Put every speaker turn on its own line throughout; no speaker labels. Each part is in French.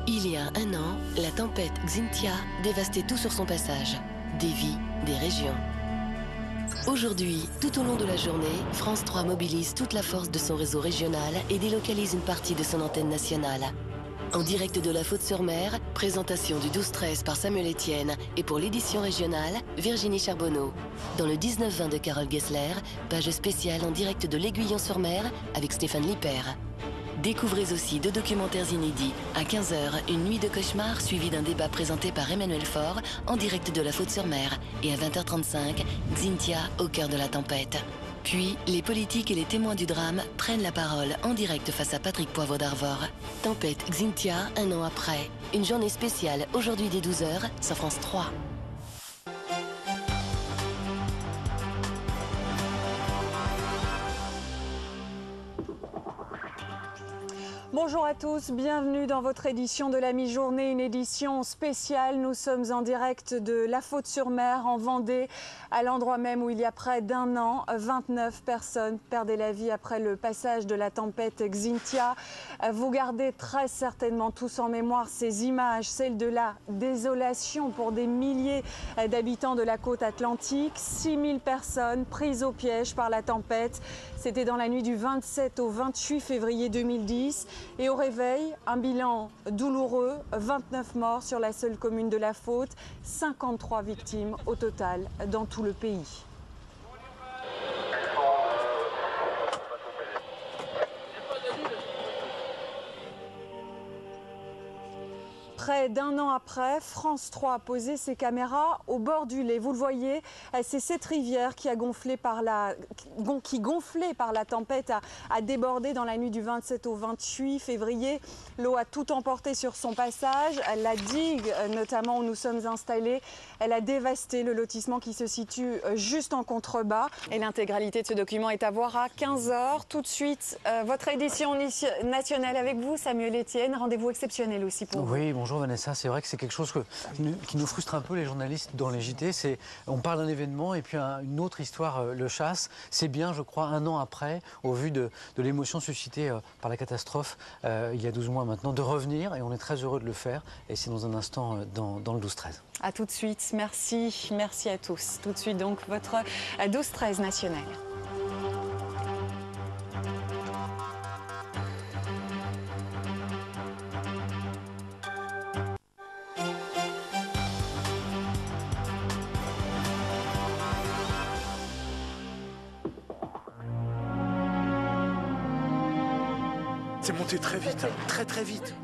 Il y a un an, la tempête Xynthia dévastait tout sur son passage. Des vies, des régions. Aujourd'hui, tout au long de la journée, France 3 mobilise toute la force de son réseau régional et délocalise une partie de son antenne nationale. En direct de la Faute-sur-Mer, présentation du 12-13 par Samuel Etienne et pour l'édition régionale, Virginie Charbonneau. Dans le 19-20 de Carole Gessler, page spéciale en direct de l'Aiguillon-sur-Mer avec Stéphane Lippert. Découvrez aussi 2 documentaires inédits. À 15 h, une nuit de cauchemar suivie d'un débat présenté par Emmanuel Faure en direct de la Faute-sur-Mer. Et à 20 h 35, Xynthia au cœur de la tempête. Puis, les politiques et les témoins du drame prennent la parole en direct face à Patrick Poivre d'Arvor. Tempête Xynthia, un an après. Une journée spéciale aujourd'hui dès 12 h sur France 3.
Bonjour à tous, bienvenue dans votre édition de la mi-journée, une édition spéciale. Nous sommes en direct de La Faute-sur-Mer, en Vendée, à l'endroit même où il y a près d'un an, 29 personnes perdaient la vie après le passage de la tempête Xynthia. Vous gardez très certainement tous en mémoire ces images, celles de la désolation pour des milliers d'habitants de la côte atlantique. 6000 personnes prises au piège par la tempête. C'était dans la nuit du 27 au 28 février 2010. Et au réveil, un bilan douloureux, 29 morts sur la seule commune de La Faute, 53 victimes au total dans tout le pays. Près d'un an après, France 3 a posé ses caméras au bord du lait. Vous le voyez, c'est cette rivière qui gonflait par la tempête a débordé dans la nuit du 27 au 28 février. L'eau a tout emporté sur son passage. La digue, notamment où nous sommes installés, elle a dévasté le lotissement qui se situe juste en contrebas. Et l'intégralité de ce document est à voir à 15 h. Tout de suite, votre édition nationale avec vous, Samuel Etienne. Rendez-vous exceptionnel aussi pour vous.
Oui, bonjour Vanessa. C'est vrai que c'est quelque chose qui nous frustre un peu les journalistes dans les JT. On parle d'un événement et puis une autre histoire le chasse. C'est bien, je crois, un an après, au vu de l'émotion suscitée par la catastrophe il y a 12 mois maintenant, de revenir. Et on est très heureux de le faire. Et c'est dans un instant dans le 12-13.
A tout de suite. Merci. Merci à tous. Tout de suite donc votre 12-13 national.
C'est monté très vite, très très vite.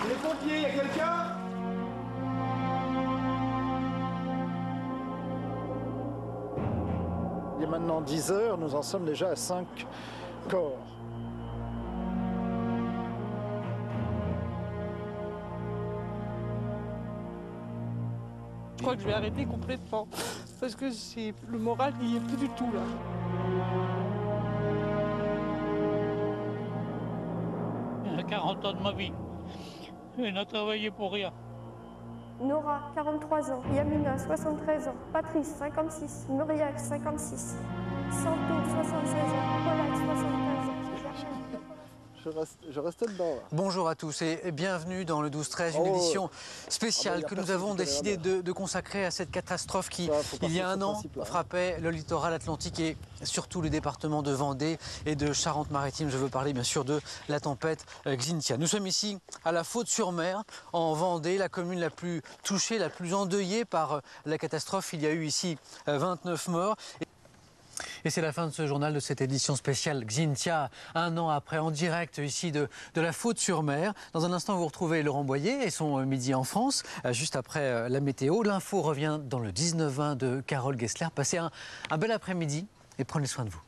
Les pompiers, il y a quelqu'un?
Il est maintenant 10 h, nous en sommes déjà à 5 corps.
Je crois que je vais arrêter complètement parce que le moral n'y est plus du tout là.
Il y a 40 ans de ma vie. Je n'ai travaillé pour rien.
Nora, 43 ans. Yamina, 73 ans. Patrice, 56. Muriac, 56. Santo, 76 ans. Paulette, 75 ans.
Je restais dedans. Là.
Bonjour à tous et bienvenue dans le 12-13, une édition spéciale que nous avons décidé de consacrer à cette catastrophe qui, il y a un an, frappait le littoral atlantique et surtout le département de Vendée et de Charente-Maritime. Je veux parler bien sûr de la tempête Xynthia. Nous sommes ici à la Faute-sur-Mer, en Vendée, la commune la plus touchée, la plus endeuillée par la catastrophe. Il y a eu ici 29 morts. Et c'est la fin de ce journal, de cette édition spéciale Xynthia, un an après, en direct ici de la Faute-sur-Mer. Dans un instant, vous retrouvez Laurent Boyer et son Midi en France, juste après la météo. L'info revient dans le 19-20 de Carole Gessler. Passez un bel après-midi et prenez soin de vous.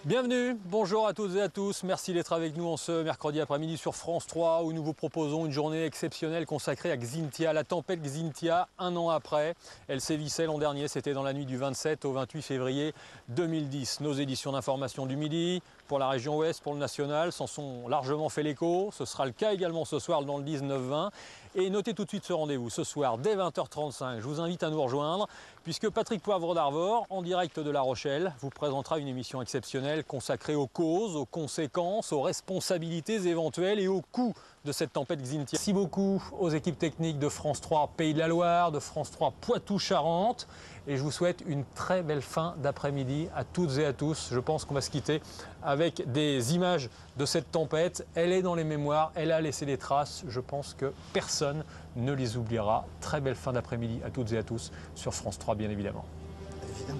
Bienvenue, bonjour à toutes et à tous, merci d'être avec nous en ce mercredi après-midi sur France 3 où nous vous proposons une journée exceptionnelle consacrée à Xynthia, la tempête Xynthia, un an après. Elle sévissait l'an dernier, c'était dans la nuit du 27 au 28 février 2010. Nos éditions d'information du midi, pour la région ouest, pour le national, s'en sont largement fait l'écho. Ce sera le cas également ce soir dans le 19-20. Et notez tout de suite ce rendez-vous, ce soir dès 20h35. Je vous invite à nous rejoindre puisque Patrick Poivre d'Arvor, en direct de La Rochelle, vous présentera une émission exceptionnelle consacrée aux causes, aux conséquences, aux responsabilités éventuelles et aux coûts de cette tempête Xynthia. Merci beaucoup aux équipes techniques de France 3 Pays de la Loire, de France 3 Poitou-Charentes. Et je vous souhaite une très belle fin d'après-midi à toutes et à tous. Je pense qu'on va se quitter avec des images de cette tempête. Elle est dans les mémoires, elle a laissé des traces. Je pense que personne ne les oubliera. Très belle fin d'après-midi à toutes et à tous sur France 3, bien évidemment.
Évidemment.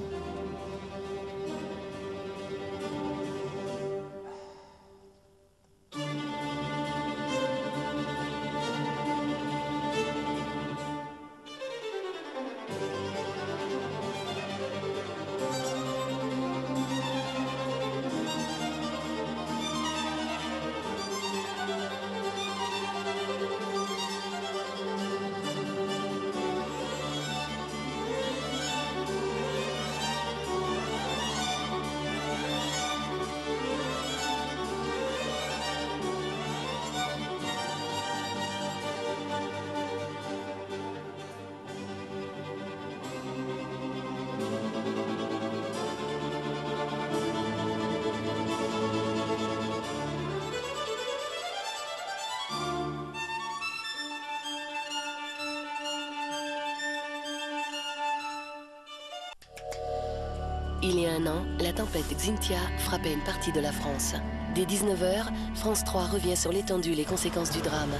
Il y a un an, la tempête Xynthia frappait une partie de la France. Dès 19h, France 3 revient sur l'étendue et les conséquences du drame.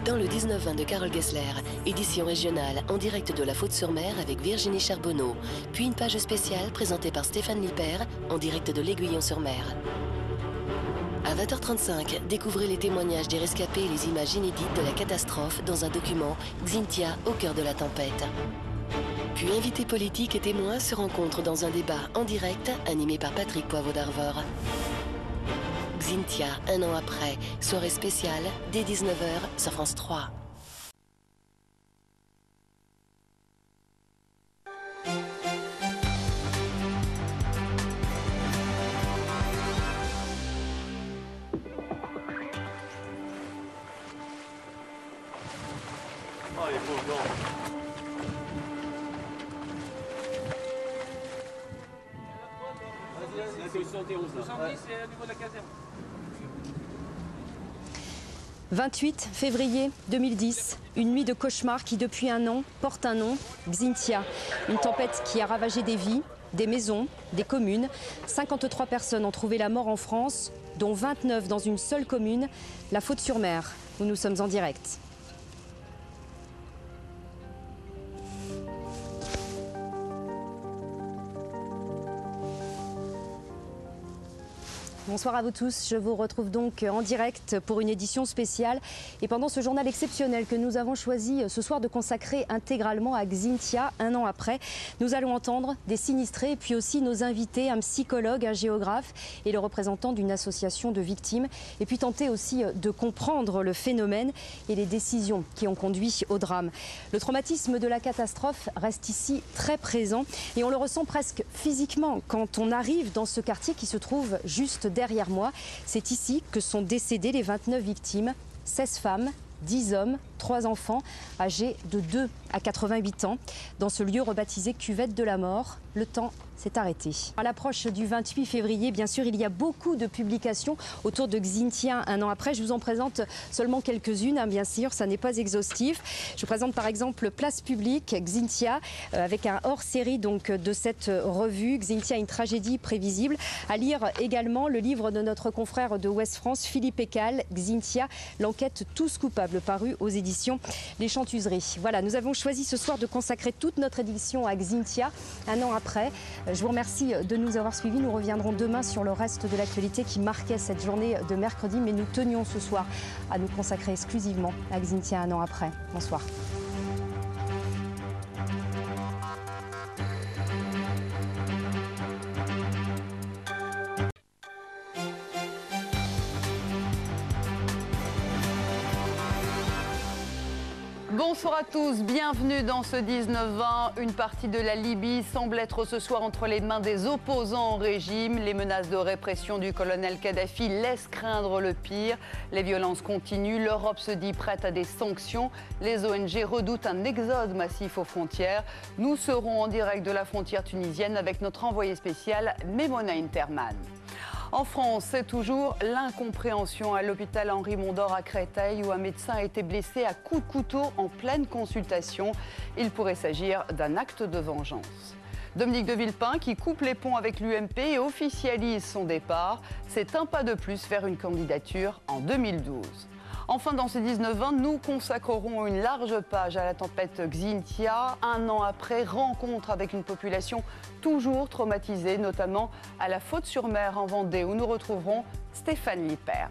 Dans le 19-20 de Carole Gessler, édition régionale en direct de la Faute-sur-Mer avec Virginie Charbonneau, puis une page spéciale présentée par Stéphane Lippert en direct de l'Aiguillon-sur-Mer. À 20h35, découvrez les témoignages des rescapés et les images inédites de la catastrophe dans un document Xynthia au cœur de la tempête. Puis invités politiques et témoins se rencontrent dans un débat en direct animé par Patrick Poivre d'Arvor. Xynthia, un an après, soirée spéciale dès 19h sur France 3.
Oh les pauvres gens. C'est 71 là. 70 c'est au niveau de la caserne.
28 février 2010, une nuit de cauchemar qui depuis un an porte un nom, Xynthia. Une tempête qui a ravagé des vies, des maisons, des communes. 53 personnes ont trouvé la mort en France, dont 29 dans une seule commune, la Faute-sur-Mer, où nous sommes en direct. Bonsoir à vous tous, je vous retrouve donc en direct pour une édition spéciale et pendant ce journal exceptionnel que nous avons choisi ce soir de consacrer intégralement à Xynthia, un an après, nous allons entendre des sinistrés et puis aussi nos invités, un psychologue, un géographe et le représentant d'une association de victimes et puis tenter aussi de comprendre le phénomène et les décisions qui ont conduit au drame. Le traumatisme de la catastrophe reste ici très présent et on le ressent presque physiquement quand on arrive dans ce quartier qui se trouve juste derrière moi. C'est ici que sont décédées les 29 victimes, 16 femmes, 10 hommes, 3 enfants âgés de 2 à 88 ans. Dans ce lieu rebaptisé Cuvette de la Mort, le temps s'est arrêté. À l'approche du 28 février, bien sûr, il y a beaucoup de publications autour de Xynthia un an après. Je vous en présente seulement quelques-unes, bien sûr, ça n'est pas exhaustif. Je vous présente par exemple Place Publique, Xynthia, avec un hors-série donc de cette revue, Xynthia, une tragédie prévisible. À lire également le livre de notre confrère de Ouest France, Philippe Ecal, Xynthia, l'enquête tous coupables, paru aux éditions Les Chantuseries. Voilà, nous avons choisi ce soir de consacrer toute notre édition à Xynthia, un an après. Je vous remercie de nous avoir suivis. Nous reviendrons demain sur le reste de l'actualité qui marquait cette journée de mercredi. Mais nous tenions ce soir à nous consacrer exclusivement à Xynthia un an après. Bonsoir.
Bonsoir à tous, bienvenue dans ce 19-20. Une partie de la Libye semble être ce soir entre les mains des opposants au régime. Les menaces de répression du colonel Kadhafi laissent craindre le pire. Les violences continuent, l'Europe se dit prête à des sanctions. Les ONG redoutent un exode massif aux frontières. Nous serons en direct de la frontière tunisienne avec notre envoyé spécial Memona Interman. En France, c'est toujours l'incompréhension à l'hôpital Henri Mondor à Créteil où un médecin a été blessé à coups de couteau en pleine consultation. Il pourrait s'agir d'un acte de vengeance. Dominique de Villepin qui coupe les ponts avec l'UMP et officialise son départ. C'est un pas de plus vers une candidature en 2012. Enfin, dans ce 19-20, nous consacrerons une large page à la tempête Xynthia. Un an après, rencontre avec une population toujours traumatisée, notamment à la Faute-sur-Mer en Vendée, où nous retrouverons Stéphane Lippert.